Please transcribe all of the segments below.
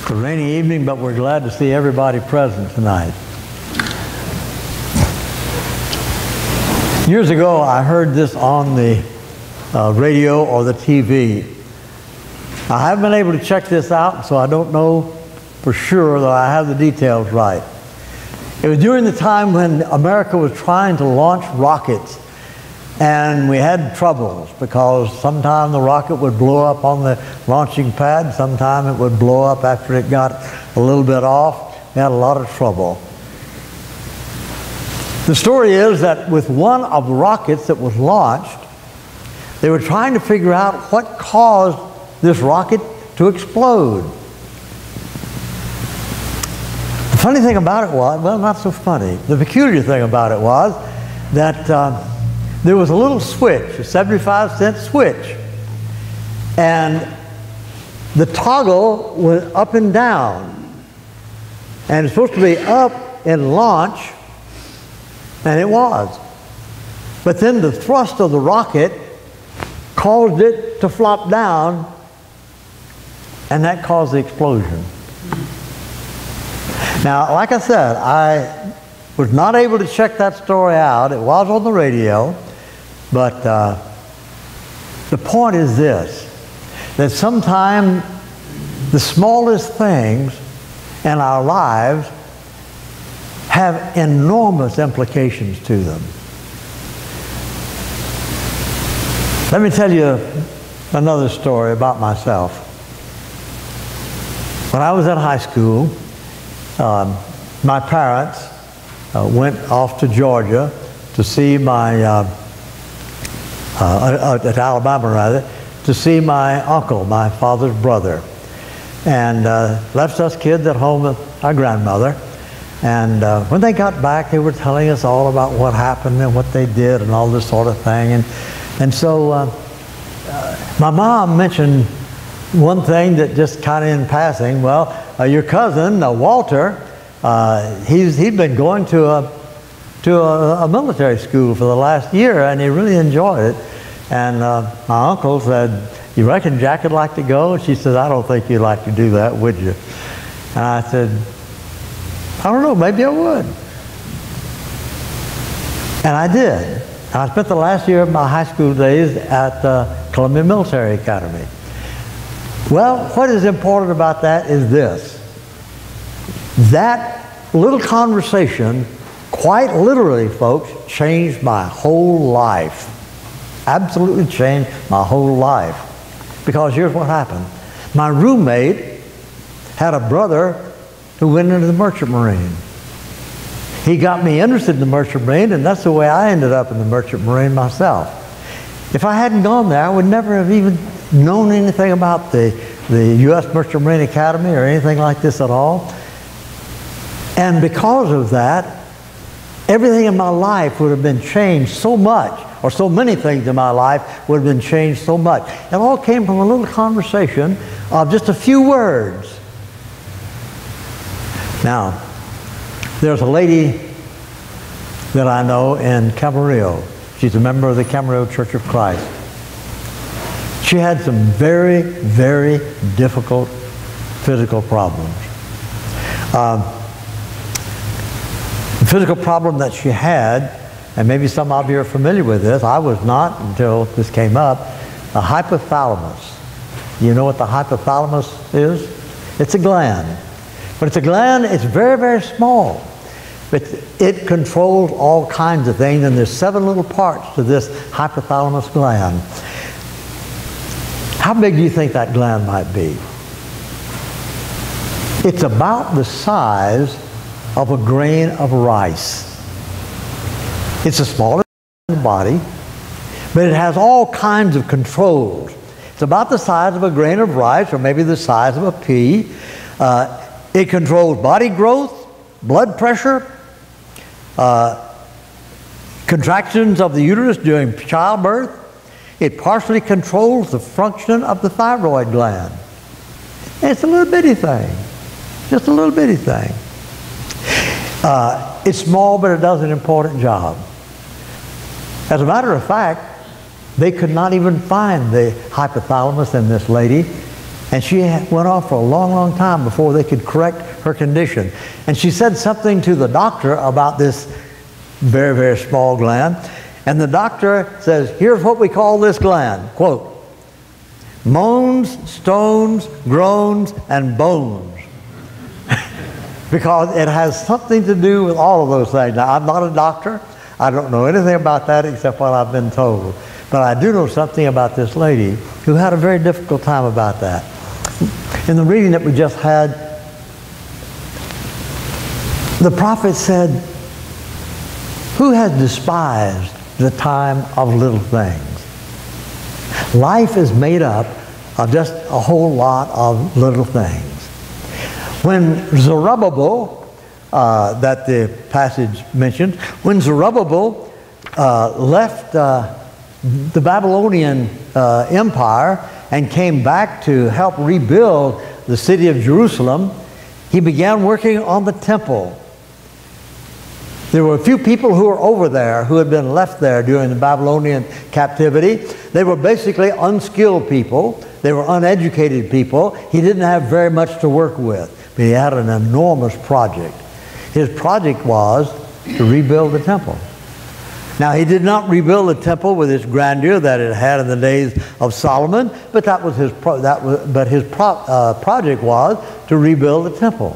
It's a rainy evening, but we're glad to see everybody present tonight. Years ago, I heard this on the radio or the TV. I haven't been able to check this out, so I don't know for sure that I have the details right. It was during the time when America was trying to launch rockets, and we had troubles because sometime the rocket would blow up on the launching pad, sometime it would blow up after it got a little bit off. We had a lot of trouble. The story is that with one of the rockets that was launched, they were trying to figure out what caused this rocket to explode. The funny thing about it was, well, not so funny. The peculiar thing about it was that there was a little switch, a 75-cent switch, and the toggle went up and down, and it's supposed to be up in launch, and it was. But then the thrust of the rocket caused it to flop down, and that caused the explosion. Now, like I said, I was not able to check that story out. It was on the radio. But the point is this, that sometimes the smallest things in our lives have enormous implications to them. Let me tell you another story about myself. When I was in high school, my parents went off to Georgia to see my at Alabama rather, to see my uncle, my father's brother, and left us kids at home with our grandmother. And when they got back, they were telling us all about what happened and what they did and all this sort of thing. And so my mom mentioned one thing that just kind of in passing. Well, your cousin Walter, he'd been going to a military school for the last year, and he really enjoyed it. And my uncle said, "You reckon Jack would like to go?" And she said, "I don't think you'd like to do that, would you?" And I said, "I don't know, maybe I would." And I did. And I spent the last year of my high school days at Columbia Military Academy. Well, what is important about that is this. That little conversation, quite literally, folks, changed my whole life. Absolutely changed my whole life. Because here's what happened. My roommate had a brother who went into the Merchant Marine. He got me interested in the Merchant Marine, and that's the way I ended up in the Merchant Marine myself. If I hadn't gone there, I would never have even known anything about the U.S. Merchant Marine Academy or anything like this at all. And because of that, everything in my life would have been changed so much, or so many things in my life would have been changed so much. It all came from a little conversation of just a few words. Now, there's a lady that I know in Camarillo. She's a member of the Camarillo Church of Christ. She had some very, very difficult physical problems. The physical problem that she had, and maybe some of you are familiar with this, I was not until this came up, a hypothalamus. You know what the hypothalamus is? It's a gland. But it's a gland, it's very, very small. But it controls all kinds of things, and there's 7 little parts to this hypothalamus gland. How big do you think that gland might be? It's about the size of a grain of rice. It's the smallest in the body, but it has all kinds of controls. It's about the size of a grain of rice, or maybe the size of a pea. It controls body growth, blood pressure, contractions of the uterus during childbirth. It partially controls the function of the thyroid gland. And it's a little bitty thing, just a little bitty thing. It's small, but it does an important job. As a matter of fact, they could not even find the hypothalamus in this lady And she went on for a long, long time before they could correct her condition. And she said something to the doctor about this very, very small gland. And the doctor says, here's what we call this gland, quote, moans, stones, groans, and bones. Because it has something to do with all of those things. Now, I'm not a doctor. I don't know anything about that except what I've been told. But I do know something about this lady who had a very difficult time about that. In the reading that we just had, the prophet said, who has despised the time of little things? Life is made up of just a whole lot of little things. When Zerubbabel, that the passage mentioned, when Zerubbabel left the Babylonian Empire and came back to help rebuild the city of Jerusalem, he began working on the temple. There were a few people who were over there who had been left there during the Babylonian captivity. They were basically unskilled people. They were uneducated people. He didn't have very much to work with, but he had an enormous project. His project was to rebuild the temple. Now, he did not rebuild the temple with its grandeur that it had in the days of Solomon, but his project was to rebuild the temple.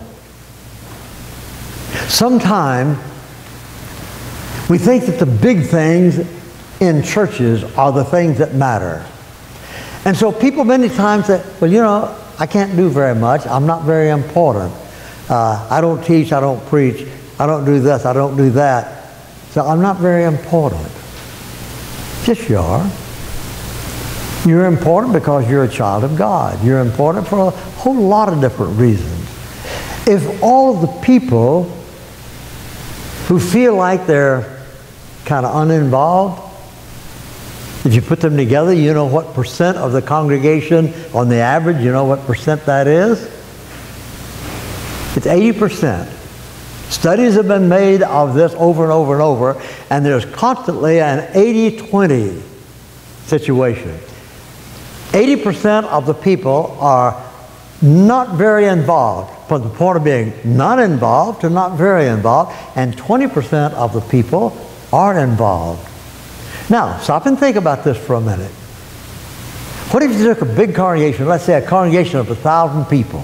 Sometimes we think that the big things in churches are the things that matter. And so people many times say, well, you know, I can't do very much. I'm not very important. I don't teach, I don't preach, I don't do this, I don't do that. So I'm not very important. Yes, you are. You're important because you're a child of God. You're important for a whole lot of different reasons. If all of the people who feel like they're kind of uninvolved, if you put them together, you know what percent of the congregation on the average, you know what percent that is? It's 80%. Studies have been made of this over and over and over, and there's constantly an 80-20 situation. 80% of the people are not very involved, from the point of being not involved to not very involved, and 20% of the people are involved. Now, stop and think about this for a minute. What if you took a big congregation, let's say a congregation of 1,000 people,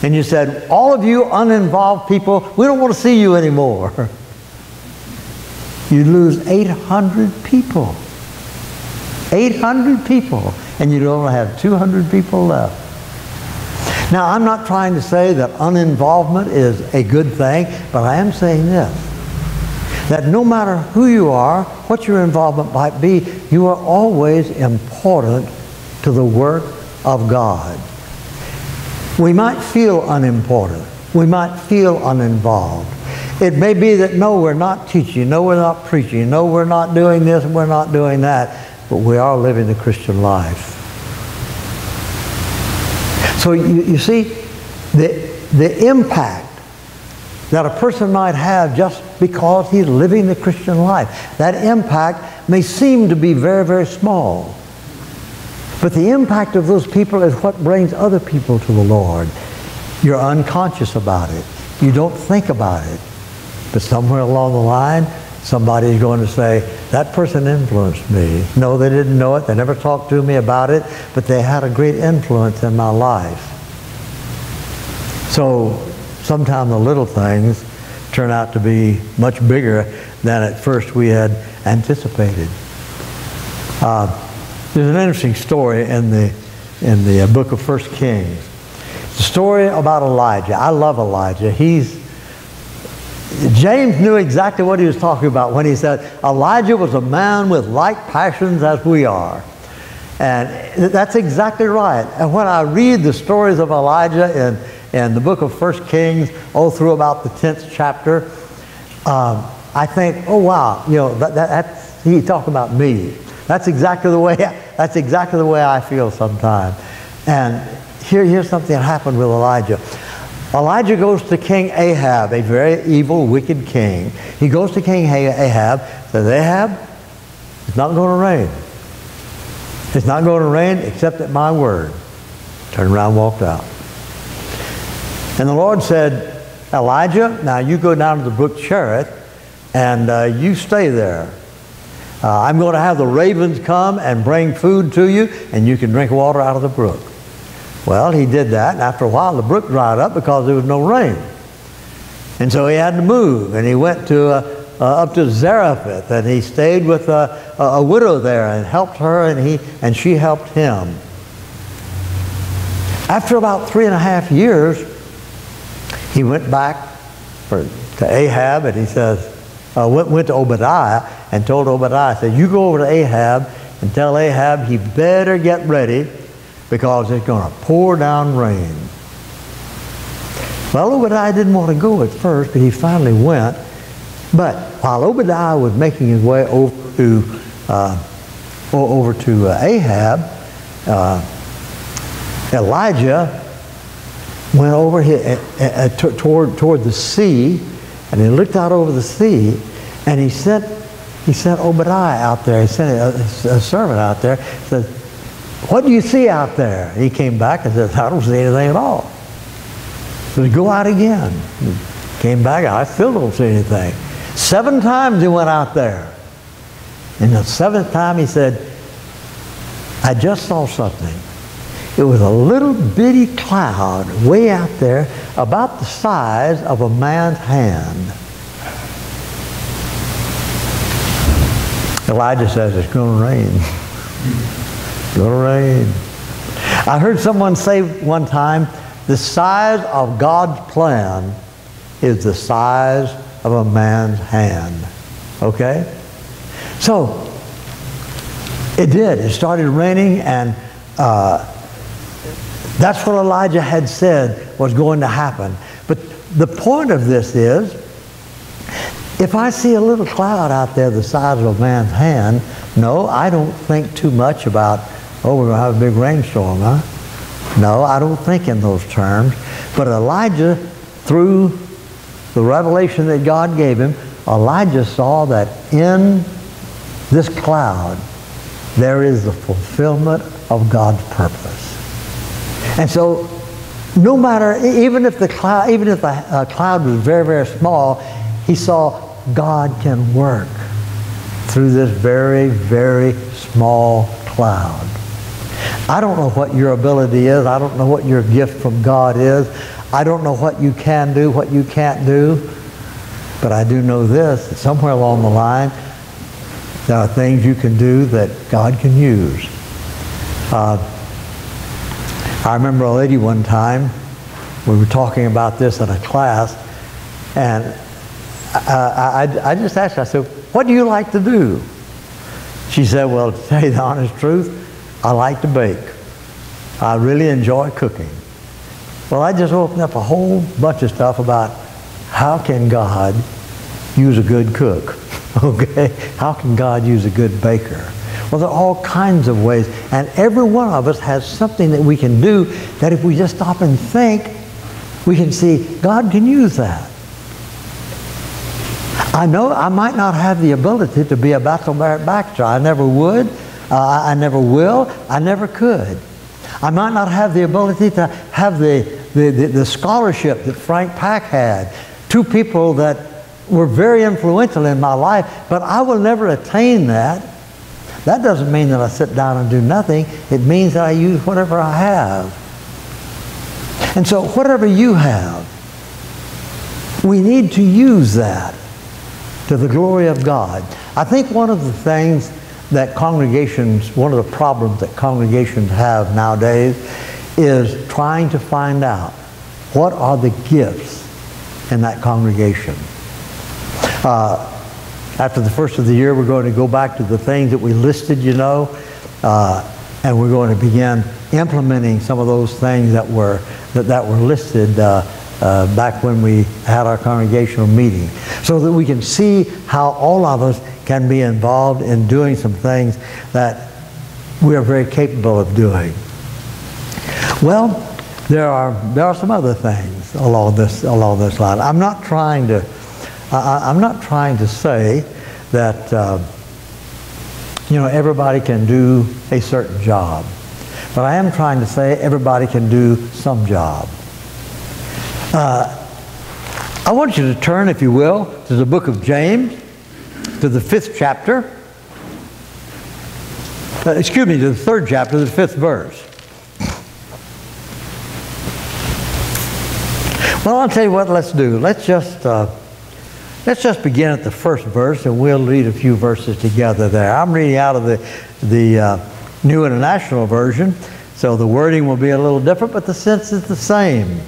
and you said, all of you uninvolved people, we don't want to see you anymore. You'd lose 800 people. 800 people. And you'd only have 200 people left. Now, I'm not trying to say that uninvolvement is a good thing, but I am saying this, that no matter who you are, what your involvement might be, you are always important to the work of God. We might feel unimportant. We might feel uninvolved. It may be that, no, we're not teaching, no, we're not preaching, no, we're not doing this and we're not doing that, but we are living the Christian life. So you see, the impact that a person might have just because he's living the Christian life, that impact may seem to be very, very small. But the impact of those people is what brings other people to the Lord. You're unconscious about it. You don't think about it. But somewhere along the line, somebody's going to say, that person influenced me. No, they didn't know it. They never talked to me about it, but they had a great influence in my life. So sometimes the little things turn out to be much bigger than at first we had anticipated. There's an interesting story in the book of 1 Kings. It's a story about Elijah. I love Elijah. James knew exactly what he was talking about when he said Elijah was a man with like passions as we are. And that's exactly right. And when I read the stories of Elijah in the book of 1 Kings, all through about the 10th chapter, I think, oh wow, you know, that's he talked about me. That's exactly the way I feel sometimes. And here's something that happened with Elijah. Elijah goes to King Ahab, a very evil, wicked king. He goes to King Ahab, says, Ahab, it's not going to rain. It's not going to rain except at my word. Turned around and walked out. And the Lord said, Elijah, now you go down to the brook Cherith and you stay there. I'm going to have the ravens come and bring food to you, and you can drink water out of the brook. Well, he did that, and after a while the brook dried up because there was no rain. And so he had to move, and he went to up to Zarephath, and he stayed with a widow there and helped her, and she helped him. After about 3.5 years, he went back to Ahab, and he says, went to Obadiah and told Obadiah, said, you go over to Ahab and tell Ahab he better get ready because it's going to pour down rain. Well, Obadiah didn't want to go at first, but he finally went. But while Obadiah was making his way over to Ahab, Elijah went over here, toward the sea, and he looked out over the sea, and he sent Obadiah out there. He sent a servant out there. Said, what do you see out there? He came back and said, I don't see anything at all. He said, go out again. He came back, I still don't see anything. 7 times he went out there. And the 7th time he said, I just saw something. It was a little bitty cloud way out there about the size of a man's hand. Elijah says it's going to rain. It's going to rain. I heard someone say one time, the size of God's plan is the size of a man's hand. Okay? So, it did. It started raining, and that's what Elijah had said was going to happen. But the point of this is, if I see a little cloud out there the size of a man's hand, no, I don't think too much about, oh, we're going to have a big rainstorm, huh? No, I don't think in those terms. But Elijah, through the revelation that God gave him, Elijah saw that in this cloud there is the fulfillment of God's purpose. And so, no matter, even if the cloud was very, very small, he saw God can work through this very, very small cloud. I don't know what your ability is. I don't know what your gift from God is. I don't know what you can do, what you can't do. But I do know this, that somewhere along the line, there are things you can do that God can use. I remember a lady one time, we were talking about this in a class, and I just asked her, I said, what do you like to do? She said, well, to tell you the honest truth, I like to bake. I really enjoy cooking. Well, I just opened up a whole bunch of stuff about how can God use a good cook, okay? How can God use a good baker? Well, there are all kinds of ways, and every one of us has something that we can do that if we just stop and think, we can see God can use that. I know I might not have the ability to be a baccalaureate Baxter. I never would. I never will. I never could. I might not have the ability to have the scholarship that Frank Pack had. 2 people that were very influential in my life, but I will never attain that. That doesn't mean that I sit down and do nothing. It means that I use whatever I have. And so whatever you have, we need to use that to the glory of God. I think one of the things that congregations, one of the problems that congregations have nowadays is trying to find out what are the gifts in that congregation. After the first of the year, we're going to go back to the things that we listed, you know, and we're going to begin implementing some of those things that were listed back when we had our congregational meeting, so that we can see how all of us can be involved in doing some things that we are very capable of doing. Well, there are some other things along this line. I'm not trying to say that everybody can do a certain job, But I am trying to say everybody can do some job. I want you to turn, if you will, to the book of James, to the 5th chapter. Excuse me, to the 3rd chapter, the 5th verse. Well, I'll tell you what, let's do. Let's just begin at the 1st verse, and we'll read a few verses together there. I'm reading out of the New International Version, so the wording will be a little different, but the sense is the same.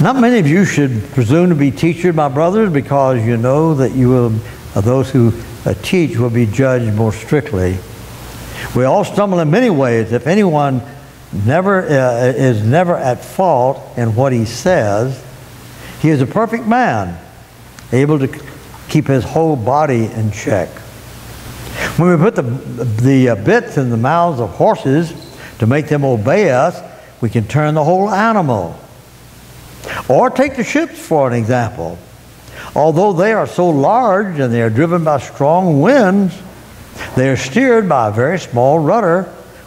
Not many of you should presume to be teachers, my brothers, because you know that you will, those who teach will be judged more strictly. We all stumble in many ways. If anyone is never at fault in what he says, he is a perfect man, able to keep his whole body in check. When we put the bits in the mouths of horses to make them obey us, we can turn the whole animal. Or take the ships for an example. Although they are so large and they are driven by strong winds, they are steered by a very small rudder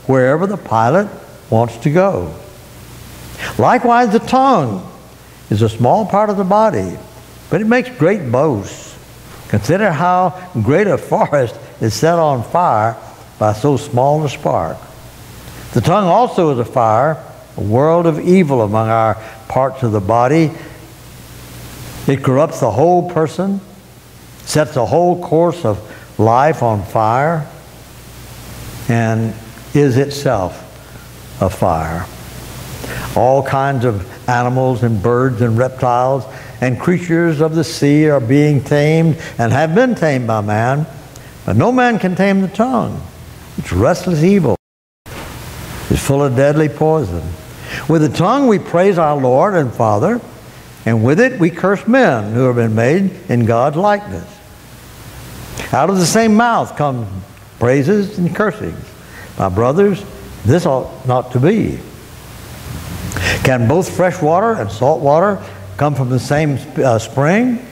wherever the pilot wants to go. Likewise, the tongue is a small part of the body, but it makes great boasts. Consider how great a forest is set on fire by so small a spark. The tongue also is a fire, a world of evil among our parts of the body. It corrupts the whole person, sets the whole course of life on fire, and is itself a fire. All kinds of animals and birds and reptiles and creatures of the sea are being tamed and have been tamed by man, but no man can tame the tongue. It's restless evil. It's full of deadly poison. With the tongue we praise our Lord and Father, and with it we curse men who have been made in God's likeness. Out of the same mouth come praises and cursings. My brothers, this ought not to be. Can both fresh water and salt water come from the same spring?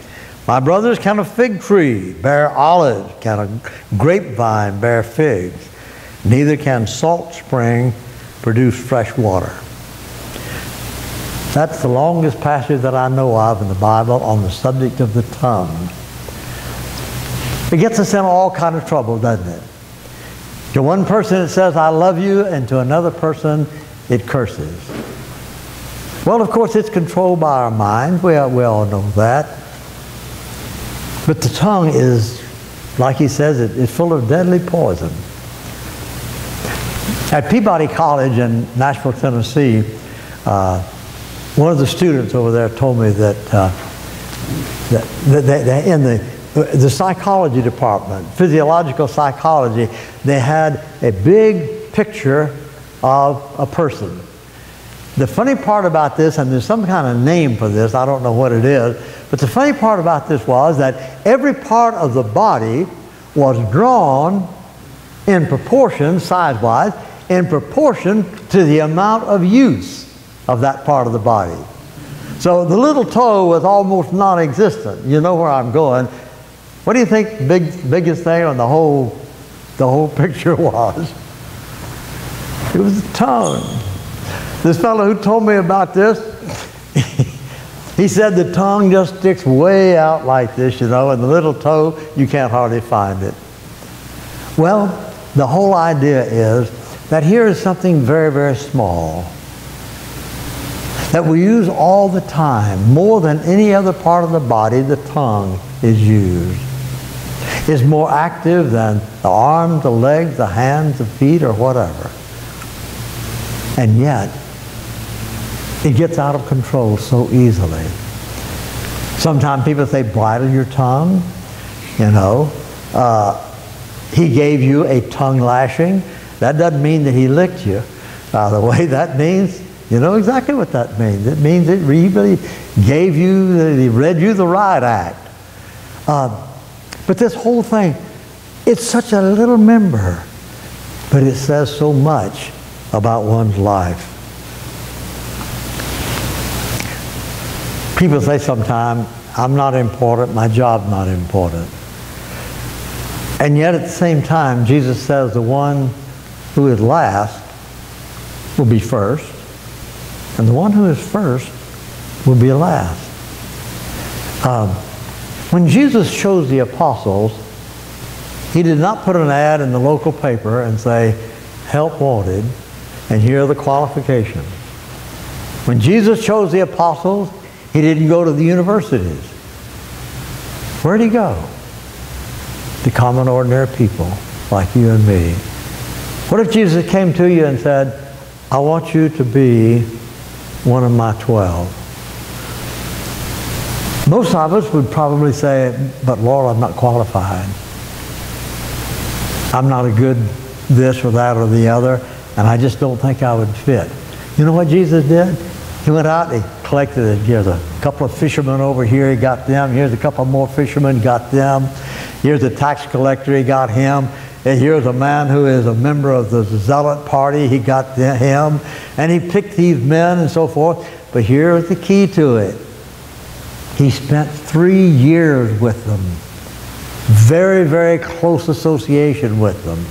My brothers, can a fig tree bear olives? Can a grapevine bear figs? Neither can salt spring produce fresh water. That's the longest passage that I know of in the Bible on the subject of the tongue. It gets us in all kind of trouble, doesn't it? To one person it says, I love you, and to another person it curses. Well, of course, it's controlled by our minds. We all know that. But the tongue is, like he says, it's full of deadly poison. At Peabody College in Nashville, Tennessee, one of the students over there told me that, in the psychology department, physiological psychology, they had a big picture of a person. The funny part about this, and there's some kind of name for this, I don't know what it is, but the funny part about this was that every part of the body was drawn in proportion, size-wise, in proportion to the amount of use of that part of the body. So the little toe was almost non-existent. You know where I'm going. What do you think the biggest thing on the whole picture was? It was the tongue. This fellow who told me about this, he said the tongue just sticks way out like this, you know, and the little toe, you can't hardly find it. Well, the whole idea is that here is something very, very small that we use all the time. More than any other part of the body, the tongue is used. It's more active than the arms, the legs, the hands, the feet, or whatever. And yet, it gets out of control so easily. Sometimes people say, bridle your tongue. You know, he gave you a tongue lashing. That doesn't mean that he licked you. By the way, that means, you know exactly what that means. It means it really gave you, he read you the right act. But this whole thing, it's such a little member, but it says so much about one's life. People say sometimes, I'm not important, my job's not important. And yet at the same time, Jesus says the one who is last will be first, and the one who is first will be last. When Jesus chose the apostles, he did not put an ad in the local paper and say, help wanted, and here are the qualifications. When Jesus chose the apostles, he didn't go to the universities. Where'd he go? The common ordinary people like you and me. What if Jesus came to you and said, I want you to be one of my 12? Most of us would probably say, but Lord, I'm not qualified. I'm not a good this or that or the other, and I just don't think I would fit. You know what Jesus did? He went out, he collected it. Here's a couple of fishermen over here, he got them. Here's a couple more fishermen, got them. Here's a tax collector, he got him. And here's a man who is a member of the zealot party, he got him. And he picked these men and so forth. But here's the key to it. He spent 3 years with them. Very, very close association with them.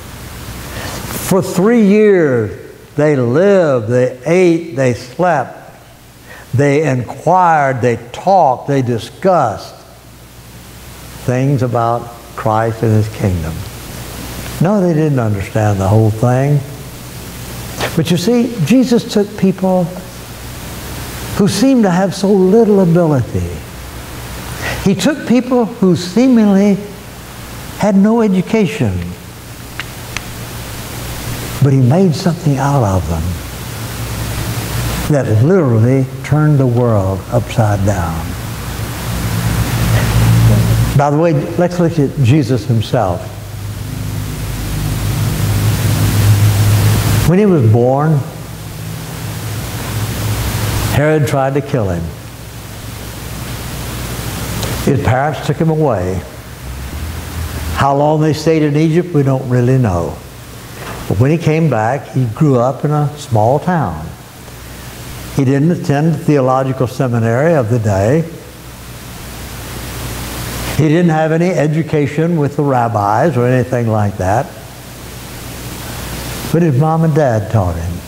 For 3 years, they lived, they ate, they slept. They inquired, they talked, they discussed things about Christ and his kingdom. No, they didn't understand the whole thing. But you see, Jesus took people who seemed to have so little ability. He took people who seemingly had no education. But he made something out of them that literally turned the world upside down. By the way, let's look at Jesus himself. When he was born, Herod tried to kill him. His parents took him away. How long they stayed in Egypt, we don't really know. But when he came back, he grew up in a small town. He didn't attend the theological seminary of the day. He didn't have any education with the rabbis or anything like that. But his mom and dad taught him.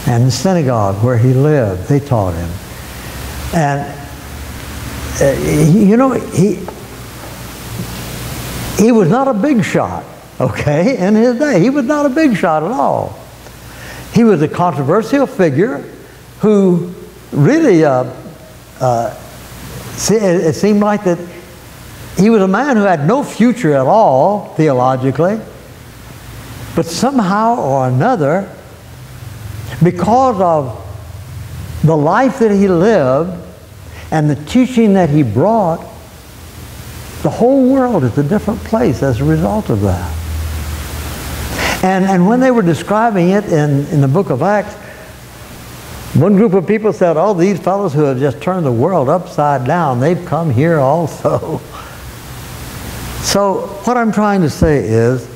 And the synagogue where he lived, they taught him. And you know, he was not a big shot, okay, in his day. He was not a big shot at all. He was a controversial figure who really, it seemed like that he was a man who had no future at all, theologically. But somehow or another, because of the life that he lived and the teaching that he brought, the whole world is a different place as a result of that. And when they were describing it in the book of Acts, one group of people said, oh, these fellows who have just turned the world upside down, they've come here also. So what I'm trying to say is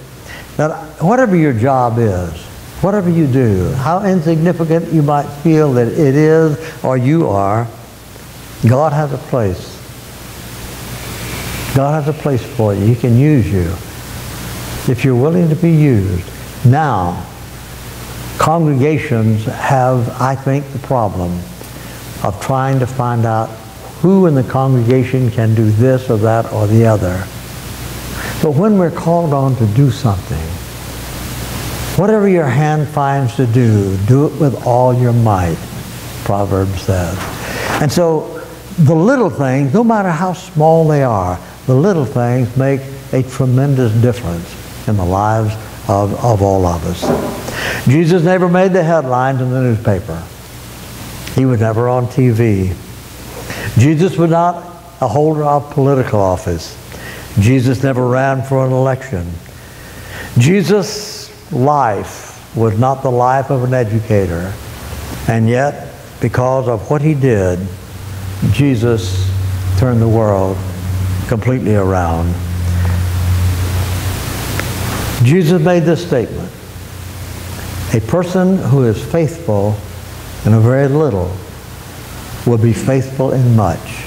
that whatever your job is, whatever you do, how insignificant you might feel that it is or you are, God has a place. God has a place for you. He can use you if you're willing to be used. Now, congregations have, I think, the problem of trying to find out who in the congregation can do this or that or the other. But when we're called on to do something, whatever your hand finds to do it with all your might, Proverbs says. And so the little things, no matter how small they are, the little things make a tremendous difference in the lives of all of us. Jesus never made the headlines in the newspaper. He was never on TV. Jesus was not a holder of political office. Jesus never ran for an election. Jesus' life was not the life of an educator. And yet, because of what he did, Jesus turned the world completely around. Jesus made this statement: a person who is faithful in a very little will be faithful in much.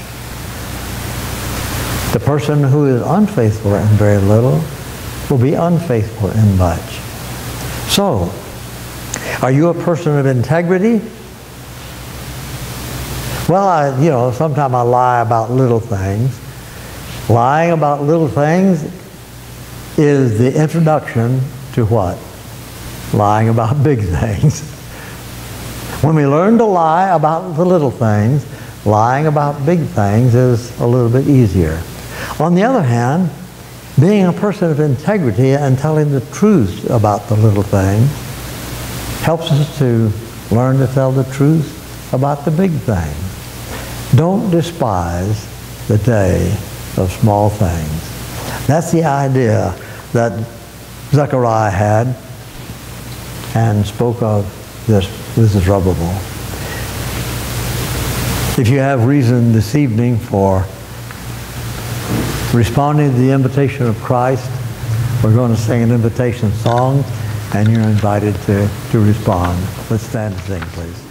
The person who is unfaithful in very little will be unfaithful in much. So, are you a person of integrity? Well, sometimes I lie about little things. Lying about little things is the introduction to what? Lying about big things. When we learn to lie about the little things, lying about big things is a little bit easier. On the other hand, being a person of integrity and telling the truth about the little things helps us to learn to tell the truth about the big things. Don't despise the day of small things. That's the idea that Zechariah had and spoke of this Rubble. If you have reason this evening for responding to the invitation of Christ, we're going to sing an invitation song, and you're invited to respond. Let's stand and sing, please.